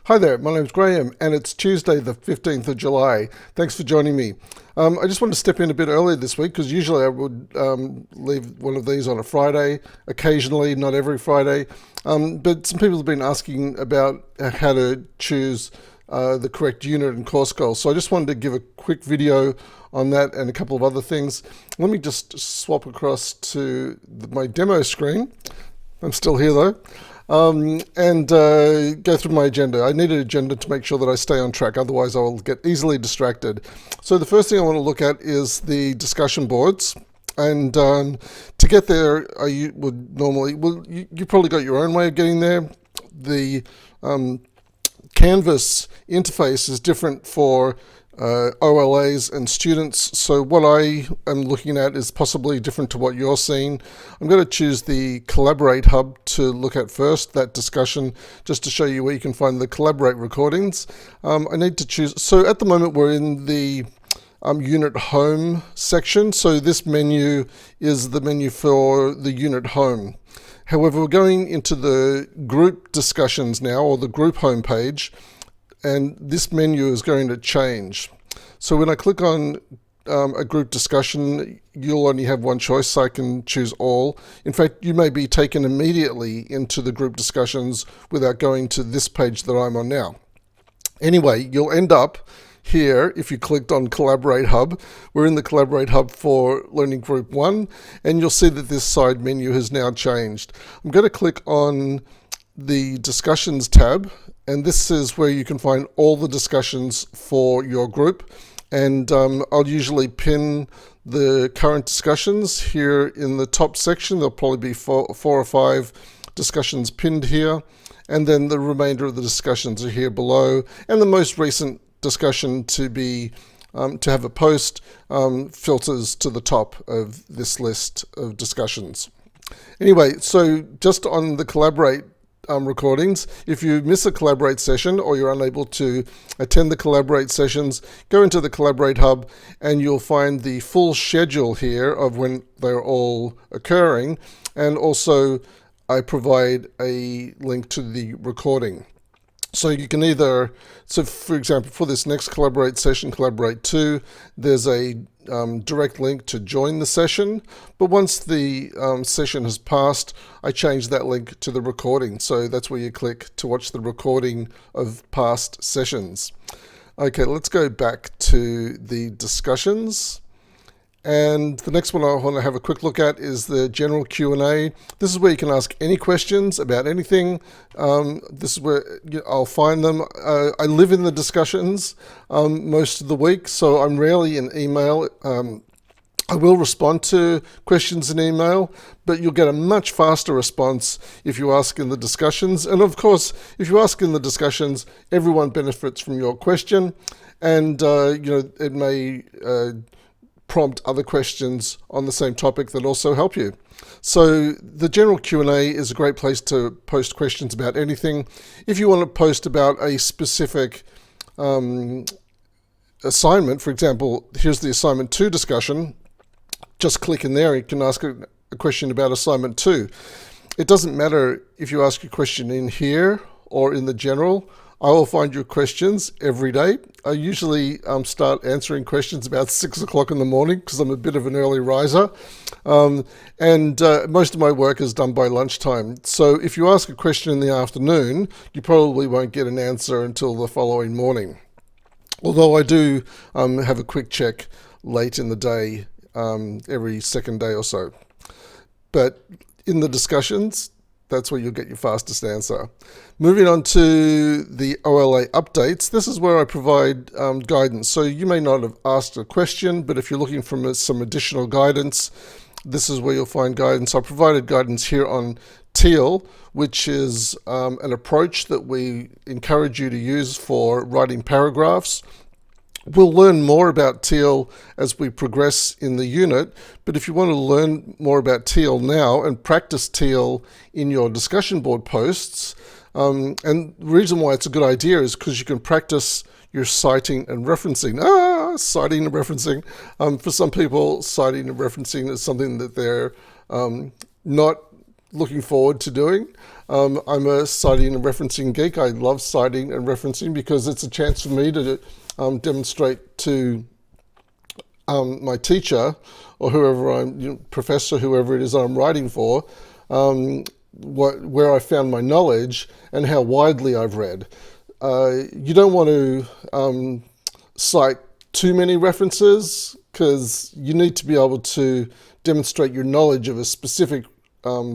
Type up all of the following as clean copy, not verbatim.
Hi there, my name's Graeme and it's Tuesday the 15th of July. Thanks for joining me. I just wanted to step in a bit earlier this week because usually I would leave one of these on a Friday, occasionally, not every Friday. But some people have been asking about how to choose the correct unit and course goals. So I just wanted to give a quick video on that and a couple of other things. Let me just swap across to my demo screen. I'm still here though. And go through my agenda. I need an agenda to make sure that I stay on track, otherwise I will get easily distracted. So the first thing I want to look at is the discussion boards. And to get there, you probably got your own way of getting there. The Canvas interface is different for OLAs and students, so what I am looking at is possibly different to what you're seeing. I'm going to choose the Collaborate Hub to look at first, that discussion, just to show you where you can find the Collaborate recordings. I need to choose, so at the moment we're in the unit home section, so this menu is the menu for the unit home. However, we're going into the group discussions now, or the group home page, and this menu is going to change. So when I click on a group discussion, you'll only have one choice, so I can choose all. In fact, you may be taken immediately into the group discussions without going to this page that I'm on now. Anyway, you'll end up here if you clicked on Collaborate Hub. We're in the Collaborate Hub for Learning Group 1, and you'll see that this side menu has now changed. I'm going to click on the Discussions tab, and this is where you can find all the discussions for your group. And I'll usually pin the current discussions here in the top section. There'll probably be four or five discussions pinned here, and then the remainder of the discussions are here below, and the most recent discussion to have a post filters to the top of this list of discussions. Anyway, so just on the Collaborate recordings, if you miss a Collaborate session or you're unable to attend the Collaborate sessions, go into the Collaborate Hub and you'll find the full schedule here of when they're all occurring, and also I provide a link to the recording. So you can either, so for example, for this next Collaborate session, Collaborate 2, there's a direct link to join the session, but once the session has passed, I change that link to the recording. So that's where you click to watch the recording of past sessions. Okay, let's go back to the discussions. And the next one I want to have a quick look at is the general Q&A. This is where you can ask any questions about anything. This is where I'll find them. I live in the discussions most of the week, so I'm rarely in email. I will respond to questions in email, but you'll get a much faster response if you ask in the discussions. And of course, if you ask in the discussions, everyone benefits from your question, and it may prompt other questions on the same topic that also help you. So the general Q&A is a great place to post questions about anything. If you want to post about a specific assignment, for example, here's the assignment 2 discussion, just click in there and you can ask a question about assignment 2. It doesn't matter if you ask a question in here or in the general. I will find your questions every day. I usually start answering questions about 6 o'clock in the morning because I'm a bit of an early riser. And most of my work is done by lunchtime. So if you ask a question in the afternoon, you probably won't get an answer until the following morning. Although I do have a quick check late in the day, every second day or so. But in the discussions, that's where you'll get your fastest answer. Moving on to the OLA updates, this is where I provide guidance. So you may not have asked a question, but if you're looking for some additional guidance, this is where you'll find guidance. I provided guidance here on Teal, which is an approach that we encourage you to use for writing paragraphs. We'll learn more about Teal as we progress in the unit, but if you want to learn more about Teal now and practice Teal in your discussion board posts, and the reason why it's a good idea is because you can practice your citing and referencing. Citing and referencing. For some people, citing and referencing is something that they're not looking forward to doing. I'm a citing and referencing geek. I love citing and referencing because it's a chance for me to demonstrate to my teacher or whoever professor, whoever it is I'm writing for, where I found my knowledge and how widely I've read. You don't want to cite too many references because you need to be able to demonstrate your knowledge of a specific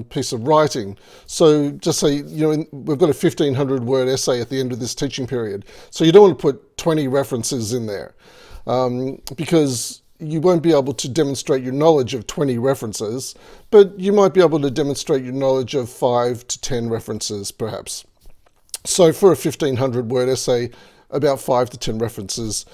piece of writing. So just say, we've got a 1,500 word essay at the end of this teaching period. So you don't want to put 20 references in there because you won't be able to demonstrate your knowledge of 20 references, but you might be able to demonstrate your knowledge of 5 to 10 references perhaps. So for a 1,500 word essay, about 5 to 10 references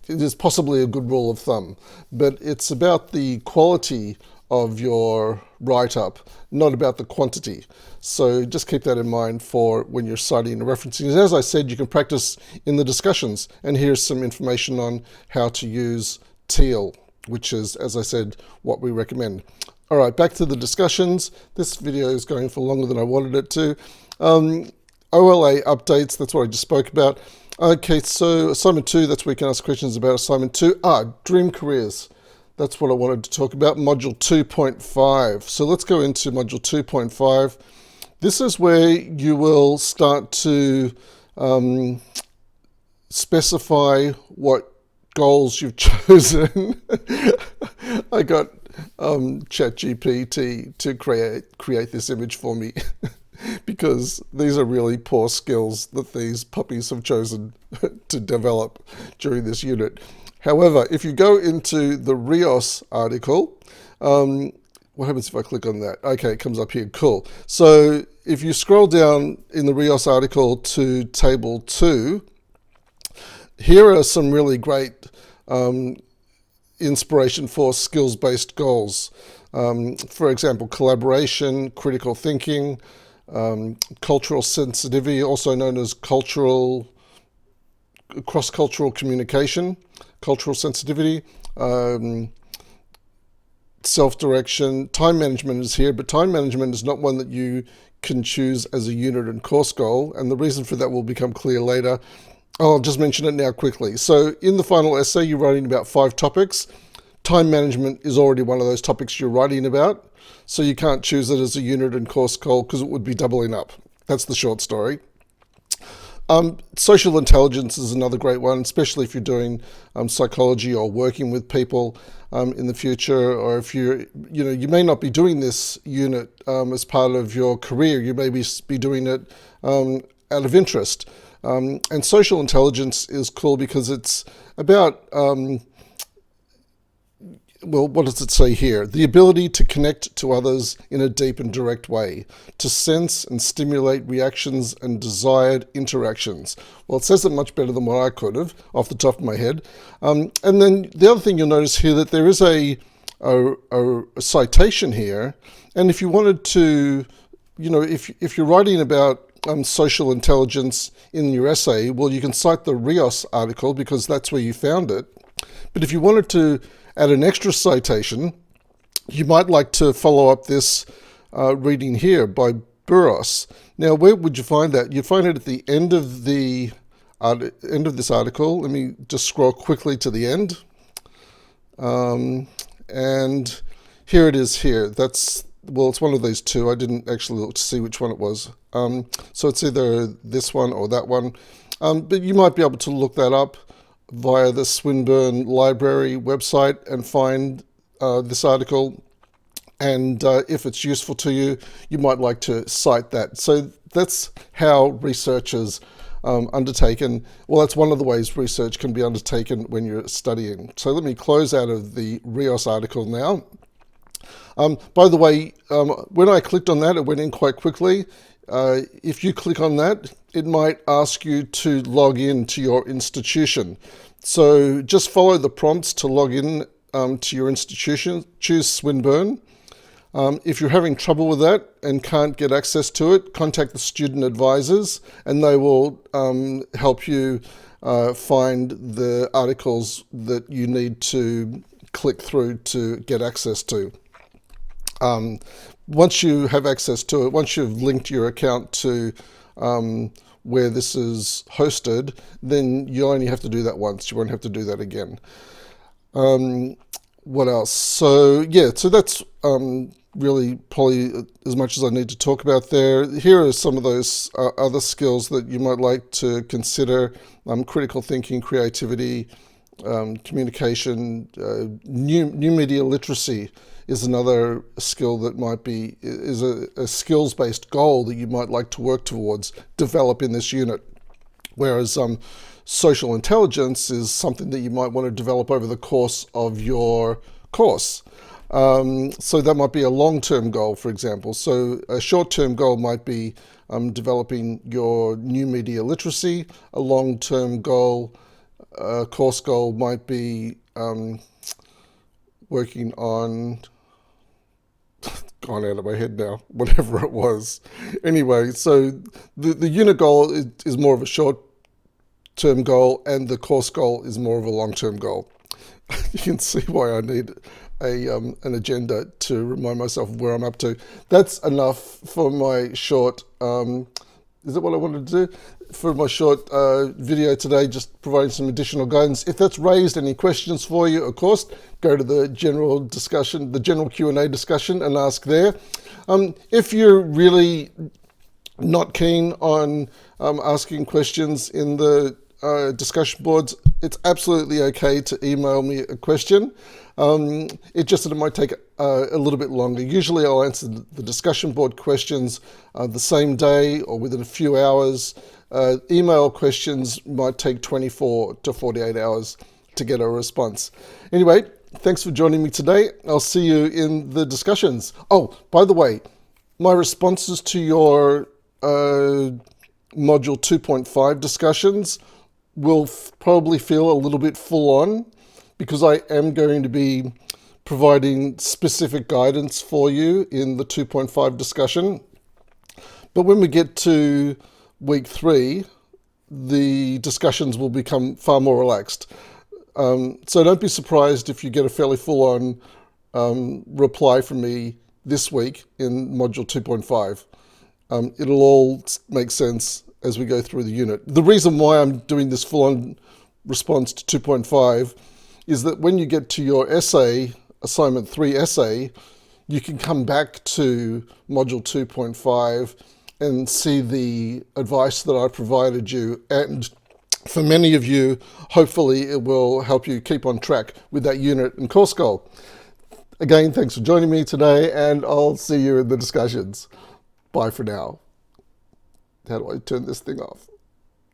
is possibly a good rule of thumb, but it's about the quality of your write-up, not about the quantity. So just keep that in mind for when you're citing and referencing. As I said, you can practice in the discussions, and here's some information on how to use Teal, which is, as I said, what we recommend. All right, back to the discussions. This video is going for longer than I wanted it to. OLA updates, that's what I just spoke about. Okay, so assignment 2, that's where you can ask questions about assignment 2. Dream careers. That's what I wanted to talk about, module 2.5. So let's go into module 2.5. This is where you will start to specify what goals you've chosen. I got ChatGPT to create this image for me because these are really poor skills that these puppies have chosen to develop during this unit. However, if you go into the Rios article, what happens if I click on that? Okay, it comes up here, cool. So if you scroll down in the Rios article to table 2, here are some really great inspiration for skills-based goals. For example, collaboration, critical thinking, cultural sensitivity, also known as cross-cultural communication, cultural sensitivity, self-direction. Time management is here, but time management is not one that you can choose as a unit and course goal, and the reason for that will become clear later. I'll just mention it now quickly. So in the final essay, you're writing about 5 topics. Time management is already one of those topics you're writing about, so you can't choose it as a unit and course goal because it would be doubling up. That's the short story. Social intelligence is another great one, especially if you're doing psychology or working with people in the future, or if you may not be doing this unit as part of your career. You may be doing it out of interest. And social intelligence is cool because it's about, what does it say here? The ability to connect to others in a deep and direct way, to sense and stimulate reactions and desired interactions. Well, it says it much better than what I could have off the top of my head. And then the other thing you'll notice here that there is a citation here. And if you wanted to, if you're writing about social intelligence in your essay, well, you can cite the Rios article because that's where you found it. But if you wanted to add an extra citation, you might like to follow up this reading here by Burros. Now, where would you find that? You find it at the end of the end of this article. Let me just scroll quickly to the end. And here it is here. It's one of these two. I didn't actually look to see which one it was. So it's either this one or that one. But you might be able to look that up via the Swinburne Library website and find this article. And if it's useful to you, you might like to cite that. So that's how research is undertaken. Well, that's one of the ways research can be undertaken when you're studying. So let me close out of the Rios article now. By the way, when I clicked on that, it went in quite quickly. If you click on that, it might ask you to log in to your institution. So just follow the prompts to log in to your institution. Choose Swinburne. If you're having trouble with that and can't get access to it, contact the student advisors and they will help you find the articles that you need to click through to get access to. once you have access to it, once you've linked your account to where this is hosted, then you only have to do that once. You won't have to do that again. What else? So yeah, so that's really probably as much as I need to talk about there. Here are some of those other skills that you might like to consider: critical thinking, creativity, communication, new media literacy is another skill that might be is a skills-based goal that you might like to work towards, develop in this unit. Whereas social intelligence is something that you might want to develop over the course of your course. So that might be a long-term goal, for example. So a short-term goal might be developing your new media literacy. A long-term goal, course goal might be working on, gone out of my head now, whatever it was. Anyway, so the unit goal is more of a short-term goal, and the course goal is more of a long-term goal. You can see why I need an agenda to remind myself of where I'm up to. That's enough for my short, is that what I wanted to do? For my short video today, just providing some additional guidance. If that's raised any questions for you, of course, go to the general discussion, the general Q&A discussion, and ask there. If you're really not keen on asking questions in the discussion boards, it's absolutely okay to email me a question. It just that it might take a little bit longer. Usually I'll answer the discussion board questions the same day or within a few hours. Email questions might take 24 to 48 hours to get a response. Anyway, thanks for joining me today. I'll see you in the discussions. Oh, by the way, my responses to your Module 2.5 discussions will probably feel a little bit full on, because I am going to be providing specific guidance for you in the 2.5 discussion. But when we get to week 3, the discussions will become far more relaxed. So don't be surprised if you get a fairly full-on reply from me this week in Module 2.5. It'll all make sense as we go through the unit. The reason why I'm doing this full-on response to 2.5 is that when you get to your essay, assignment 3 essay, you can come back to Module 2.5 and see the advice that I provided you. And for many of you, hopefully it will help you keep on track with that unit and course goal. Again, thanks for joining me today, and I'll see you in the discussions. Bye for now. How do I turn this thing off?